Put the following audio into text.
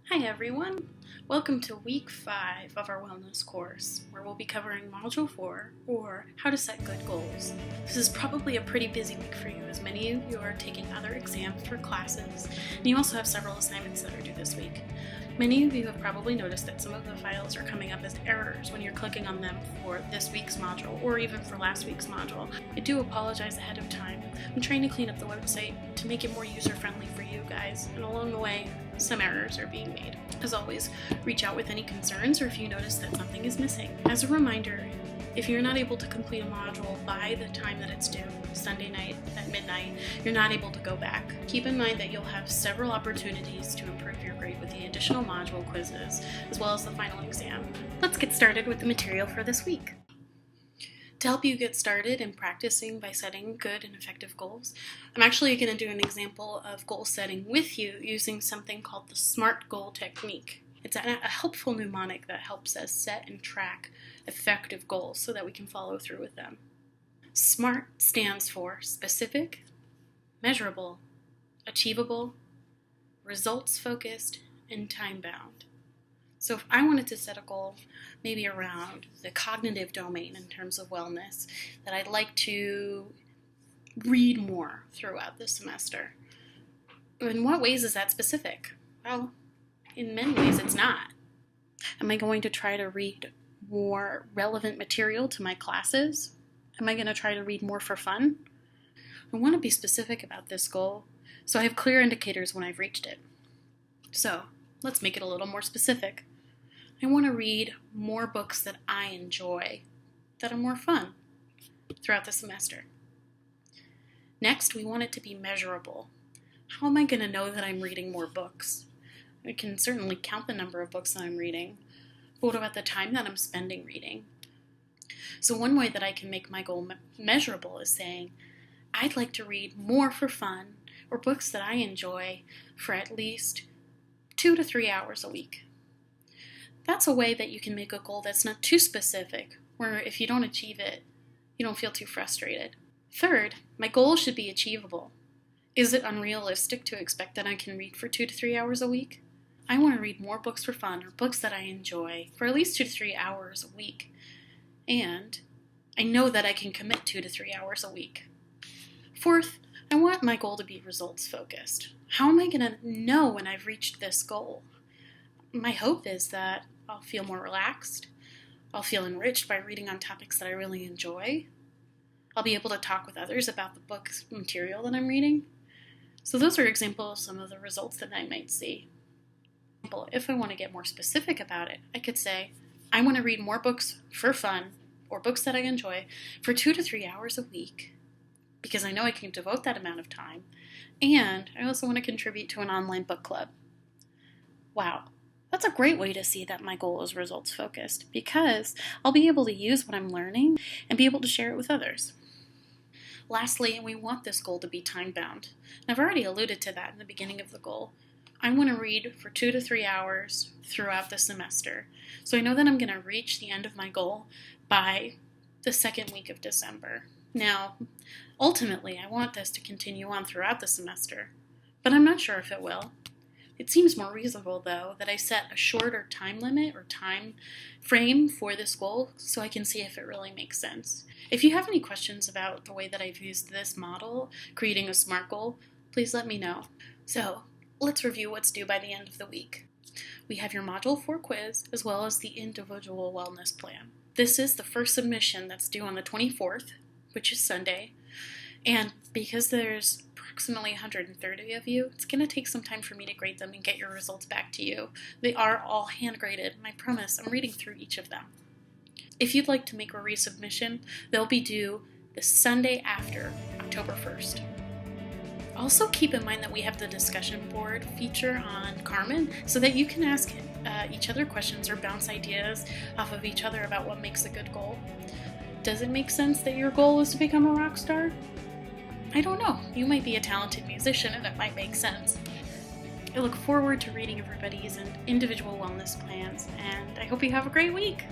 Hi everyone! Welcome to week 5 of our wellness course, where we'll be covering Module 4, or How to Set Good Goals. This is probably a pretty busy week for you, as many of you are taking other exams for classes, and you also have several assignments that are due this week. Many of you have probably noticed that some of the files are coming up as errors when you're clicking on them for this week's module, or even for last week's module. I do apologize ahead of time. I'm trying to clean up the website to make it more user-friendly for you guys, and along the way, some errors are being made. As always, reach out with any concerns or if you notice that something is missing. As a reminder, if you're not able to complete a module by the time that it's due, Sunday night at midnight, you're not able to go back. Keep in mind that you'll have several opportunities to improve your grade with the additional module quizzes, as well as the final exam. Let's get started with the material for this week. To help you get started in practicing by setting good and effective goals, I'm actually going to do an example of goal setting with you using something called the SMART goal technique. It's a helpful mnemonic that helps us set and track effective goals so that we can follow through with them. SMART stands for specific, measurable, achievable, results-focused, and time-bound. So if I wanted to set a goal maybe around the cognitive domain in terms of wellness, that I'd like to read more throughout the semester, in what ways is that specific? Well, in many ways it's not. Am I going to try to read more relevant material to my classes? Am I going to try to read more for fun? I want to be specific about this goal so I have clear indicators when I've reached it. So let's make it a little more specific. I want to read more books that I enjoy, that are more fun throughout the semester. Next, we want it to be measurable. How am I going to know that I'm reading more books? I can certainly count the number of books that I'm reading, but what about the time that I'm spending reading? So one way that I can make my goal measurable is saying, I'd like to read more for fun, or books that I enjoy for at least 2 to 3 hours a week. That's a way that you can make a goal that's not too specific, where if you don't achieve it, you don't feel too frustrated. Third, my goal should be achievable. Is it unrealistic to expect that I can read for 2 to 3 hours a week? I want to read more books for fun, or books that I enjoy, for at least 2 to 3 hours a week. And I know that I can commit 2 to 3 hours a week. Fourth, I want my goal to be results focused. How am I going to know when I've reached this goal? My hope is that I'll feel more relaxed. I'll feel enriched by reading on topics that I really enjoy. I'll be able to talk with others about the book's material that I'm reading. So those are examples of some of the results that I might see. If I want to get more specific about it, I could say, I want to read more books for fun, or books that I enjoy, for 2 to 3 hours a week, because I know I can devote that amount of time, and I also want to contribute to an online book club. Wow, that's a great way to see that my goal is results focused, because I'll be able to use what I'm learning and be able to share it with others. Lastly, we want this goal to be time-bound. I've already alluded to that in the beginning of the goal. I want to read for 2 to 3 hours throughout the semester, so I know that I'm going to reach the end of my goal by the second week of December. Now, ultimately, I want this to continue on throughout the semester, but I'm not sure if it will. It seems more reasonable, though, that I set a shorter time limit or time frame for this goal so I can see if it really makes sense. If you have any questions about the way that I've used this model, creating a SMART goal, please let me know. So, let's review what's due by the end of the week. We have your Module 4 quiz, as well as the individual wellness plan. This is the first submission that's due on the 24th, which is Sunday, and because there's approximately 130 of you, it's going to take some time for me to grade them and get your results back to you. They are all hand-graded, and I promise I'm reading through each of them. If you'd like to make a resubmission, they'll be due the Sunday after October 1st. Also keep in mind that we have the discussion board feature on Carmen so that you can ask each other questions or bounce ideas off of each other about what makes a good goal. Does it make sense that your goal is to become a rock star? I don't know. You might be a talented musician and it might make sense. I look forward to reading everybody's individual wellness plans, and I hope you have a great week.